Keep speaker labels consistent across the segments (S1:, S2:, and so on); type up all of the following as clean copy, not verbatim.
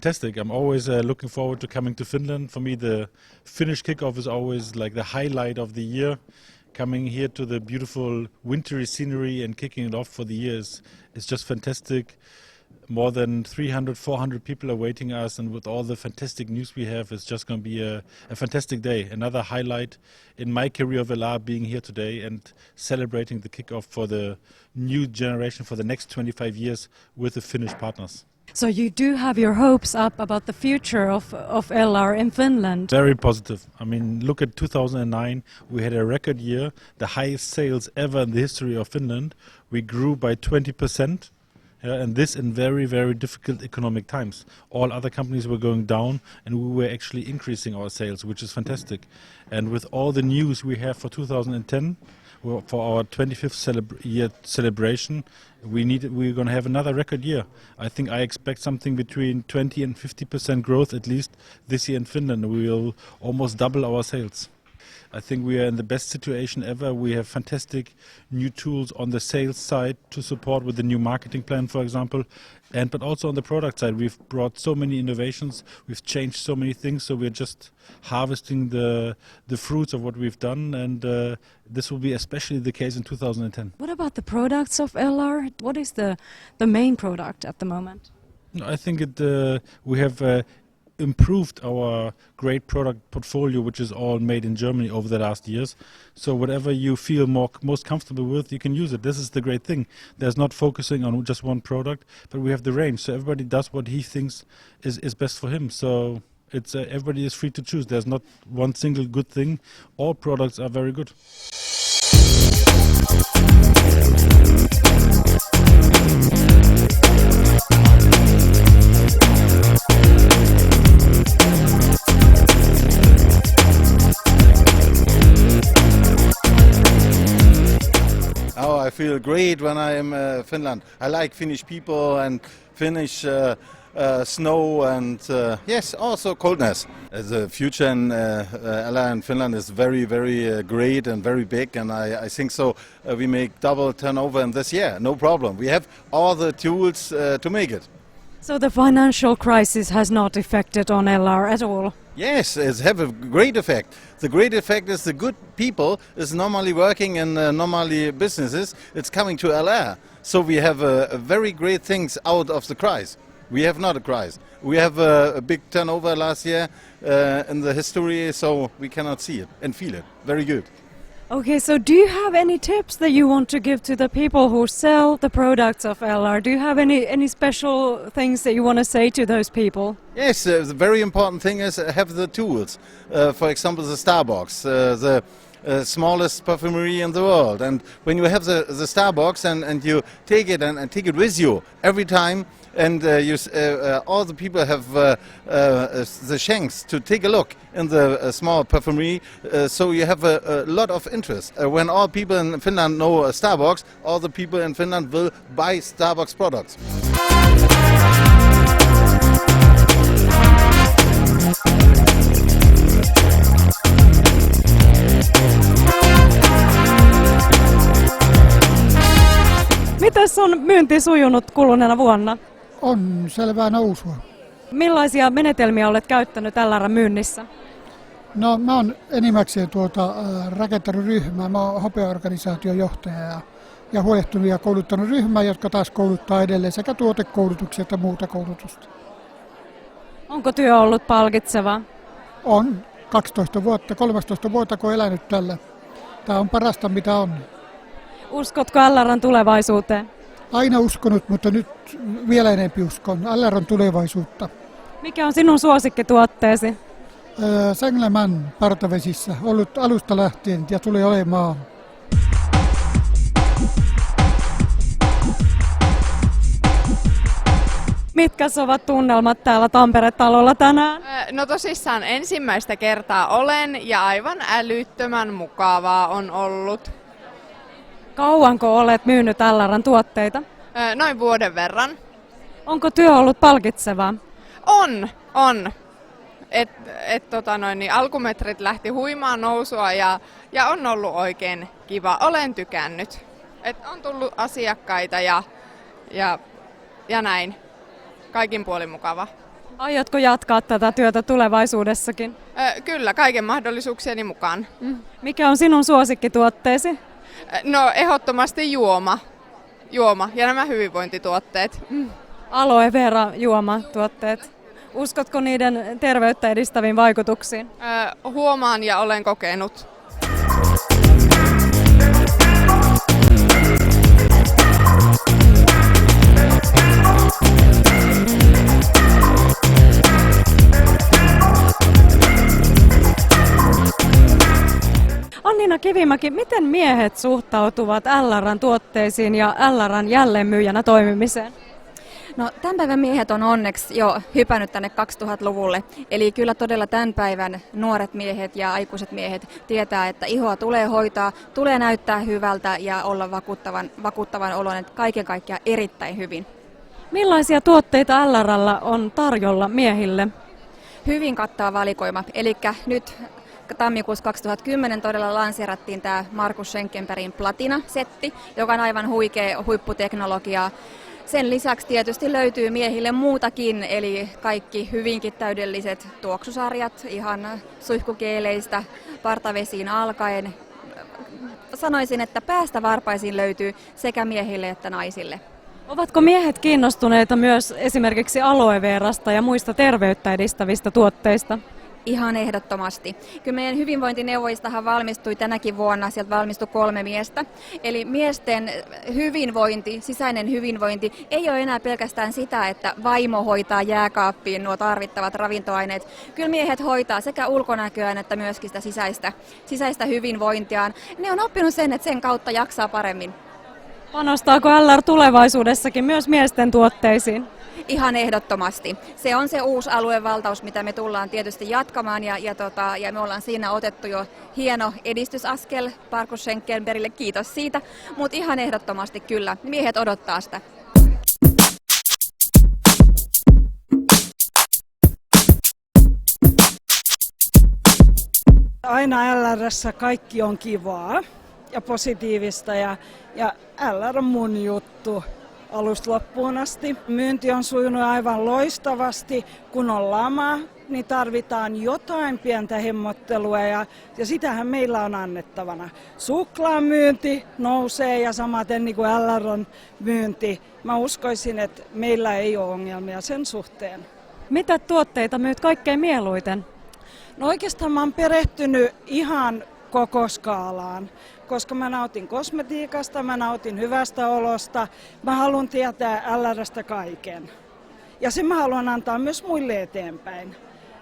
S1: fantastic. I'm always looking forward to coming to Finland. For me, the Finnish kickoff is always like the highlight of the year. Coming here to the beautiful wintry scenery and kicking it off for the year is just fantastic. More than 300, 400 people are waiting us, and with all the fantastic news we have, it's just going to be a fantastic day. Another highlight in my career of LR, being here today and celebrating the kickoff for the new generation for the next 25 years with the Finnish partners.
S2: So you do have your hopes up about the future of LR in Finland?
S1: Very positive. I mean, look at 2009. We had a record year, the highest sales ever in the history of Finland. We grew by 20%. And this in very, very difficult economic times. All other companies were going down, and we were actually increasing our sales, which is fantastic. And with all the news we have for 2010, for our 25th year celebration, we're going to have another record year. I expect something between 20 and 50% growth at least this year in Finland. We will almost double our sales. I think we are in the best situation ever. We have fantastic new tools on the sales side to support with the new marketing plan, for example, but also on the product side. We've brought so many innovations. We've changed so many things. So we're just harvesting the fruits of what we've done, and this will be especially the case in 2010.
S2: What about the products of LR? What is the main product at the moment?
S1: I think we have improved our great product portfolio, which is all made in Germany over the last years. So whatever you feel most comfortable with, you can use it. This is the great thing. There's not focusing on just one product, but we have the range. So everybody does what he thinks is best for him. So it's everybody is free to choose. There's not one single good thing. All products are very good.
S3: Oh, I feel great when I am in Finland. I like Finnish people and Finnish snow and yes, also coldness. The future in LR in Finland is very, very great and very big, and I think so. We make double turnover in this year, no problem. We have all the tools to make it.
S2: So the financial crisis has not affected on LR at all?
S3: Yes, it has a great effect. The great effect is the good people is normally working in normally businesses. It's coming to LR. So we have very great things out of the crisis. We have not a crisis. We have a big turnover last year in the history, so we cannot see it and feel it. Very good.
S2: Okay, so do you have any tips that you want to give to the people who sell the products of LR? Do you have any special things that you want to say to those people?
S3: Yes, the very important thing is have the tools. For example, the Starbox, the smallest perfumery in the world. And when you have the Starbox and you take it and take it with you every time, and all the people have the chance to take a look in the small perfumery, so you have a lot of interest. When all people in Finland know Starbox, all the people in Finland will buy Starbox products.
S2: Mitäs on myynti sujunut kuluneena vuonna?
S4: On selvää nousua.
S2: Millaisia menetelmiä olet käyttänyt LR myynnissä?
S4: No mä oon enimmäkseen rakentanut ryhmää. Mä oon hopeaorganisaation johtaja ja huolehtunut ja kouluttanut ryhmää, jotka taas kouluttaa edelleen sekä tuotekoulutuksia että muuta koulutusta.
S2: Onko työ ollut palkitsevaa?
S4: On 13 vuotta kun elänyt tällä. Tää on parasta mitä on.
S2: Uskotko LR:n tulevaisuuteen?
S4: Aina uskonut, mutta nyt vielä enemmän uskon. LR:n tulevaisuutta.
S2: Mikä on sinun suosikkituotteesi?
S4: Sänglämän partavesissä. Ollut alusta lähtien ja tulee olemaan.
S2: Mitkä ovat tunnelmat täällä Tampere-talolla tänään?
S5: No tosissaan ensimmäistä kertaa olen ja aivan älyttömän mukavaa on ollut.
S2: Kauanko olet myynyt LR:n tuotteita?
S5: Noin vuoden verran.
S2: Onko työ ollut palkitsevaa?
S5: On. Alkumetrit lähti huimaan nousua ja on ollut oikein kiva. Olen tykännyt. On tullut asiakkaita ja näin. Kaikin puolin mukava.
S2: Aiotko jatkaa tätä työtä tulevaisuudessakin?
S5: Kyllä, kaiken mahdollisuuksieni mukaan.
S2: Mikä on sinun suosikkituotteesi?
S5: No ehdottomasti juoma ja nämä hyvinvointituotteet.
S2: Aloe vera juomatuotteet. Uskotko niiden terveyttä edistäviin vaikutuksiin?
S5: Huomaan ja olen kokenut.
S2: Annina Kivimäki, miten miehet suhtautuvat LR:n tuotteisiin ja LR:n jälleenmyyjänä toimimiseen?
S6: No, tämän päivän miehet on onneksi jo hypännyt tänne 2000-luvulle. Eli kyllä todella tämän päivän nuoret miehet ja aikuiset miehet tietää, että ihoa tulee hoitaa, tulee näyttää hyvältä ja olla vakuuttavan oloinen kaiken kaikkiaan erittäin hyvin.
S2: Millaisia tuotteita LR:llä on tarjolla miehille?
S6: Hyvin kattava valikoima. Eli nyt tammikuussa 2010 todella lanseerattiin tämä Markus Schenkenbergin Platina-setti, joka on aivan huikea huipputeknologiaa. Sen lisäksi tietysti löytyy miehille muutakin, eli kaikki hyvinkin täydelliset tuoksusarjat, ihan suihkukeeleistä partavesiin alkaen. Sanoisin, että päästä varpaisiin löytyy sekä miehille että naisille.
S2: Ovatko miehet kiinnostuneita myös esimerkiksi aloe verasta ja muista terveyttä edistävistä tuotteista?
S6: Ihan ehdottomasti. Kyllä meidän hyvinvointineuvojistahan valmistui tänäkin vuonna, sieltä valmistui 3 miestä. Eli miesten hyvinvointi, sisäinen hyvinvointi ei ole enää pelkästään sitä, että vaimo hoitaa jääkaappiin nuo tarvittavat ravintoaineet. Kyllä miehet hoitaa sekä ulkonäköään että myöskin sitä sisäistä hyvinvointiaan. Ne on oppinut sen, että sen kautta jaksaa paremmin.
S2: Panostaako LR tulevaisuudessakin myös miesten tuotteisiin?
S6: Ihan ehdottomasti. Se on se uusi aluevaltaus, mitä me tullaan tietysti jatkamaan ja me ollaan siinä otettu jo hieno edistysaskel Markus Schenkenbergille, kiitos siitä, mutta ihan ehdottomasti kyllä, miehet odottaa sitä.
S7: Aina LR:ssä kaikki on kivaa ja positiivista ja LR on mun juttu alusta loppuun asti. Myynti on sujunut aivan loistavasti. Kun on lama, niin tarvitaan jotain pientä hemmottelua ja sitähän meillä on annettavana. Suklaan myynti nousee ja samaten niin kuin LR:n myynti. Mä uskoisin, että meillä ei ole ongelmia sen suhteen.
S2: Mitä tuotteita myyt kaikkein mieluiten?
S7: No oikeastaan mä oon perehtynyt ihan koko skaalaan, koska mä nautin kosmetiikasta, mä nautin hyvästä olosta, mä haluan tietää LR:stä kaiken. Ja sen mä haluan antaa myös muille eteenpäin.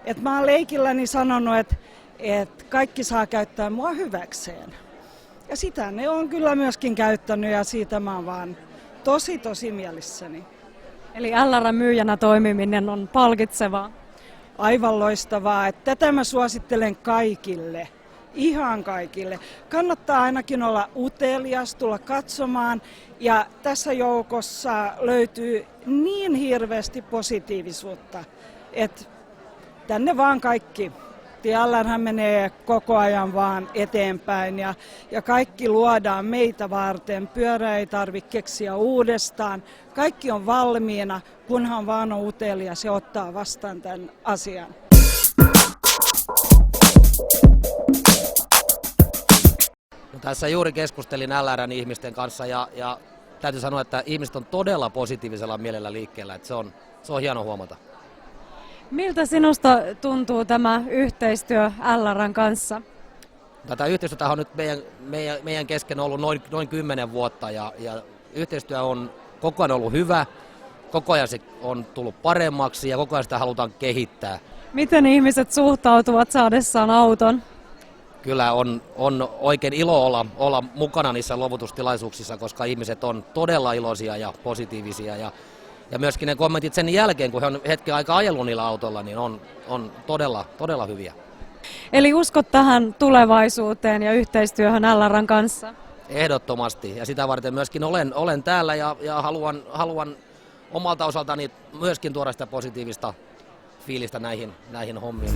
S7: Et mä oon leikilläni sanonut, että kaikki saa käyttää mua hyväkseen. Ja sitä ne on kyllä myöskin käyttänyt ja siitä mä oon vaan tosi mielissäni.
S2: Eli LR-myyjänä toimiminen on palkitsevaa.
S7: Aivan loistavaa, että tätä mä suosittelen kaikille. Ihan kaikille. Kannattaa ainakin olla utelias, tulla katsomaan ja tässä joukossa löytyy niin hirveästi positiivisuutta, että tänne vaan kaikki. LR:hän menee koko ajan vaan eteenpäin ja kaikki luodaan meitä varten. Pyörää ei tarvitse keksiä uudestaan. Kaikki on valmiina, kunhan vaan on utelias ja ottaa vastaan tämän asian.
S8: No, tässä juuri keskustelin LR:n ihmisten kanssa ja täytyy sanoa, että ihmiset on todella positiivisella mielellä liikkeellä. Että se on hieno huomata.
S2: Miltä sinusta tuntuu tämä yhteistyö LR:n kanssa?
S8: Tätä yhteistyötä on nyt meidän kesken ollut noin 10 vuotta ja yhteistyö on koko ajan ollut hyvä, koko ajan se on tullut paremmaksi ja koko ajan sitä halutaan kehittää.
S2: Miten ihmiset suhtautuvat saadessaan auton?
S8: Kyllä on oikein ilo olla mukana niissä luovutustilaisuuksissa, koska ihmiset on todella iloisia ja positiivisia ja myöskin ne kommentit sen jälkeen, kun he on hetken aikaa ajellut niillä autolla, niin on todella hyviä.
S2: Eli uskot tähän tulevaisuuteen ja yhteistyöhön LR:n kanssa?
S8: Ehdottomasti ja sitä varten myöskin olen täällä ja haluan omalta osaltani myöskin tuoda sitä positiivista fiilistä näihin hommiin.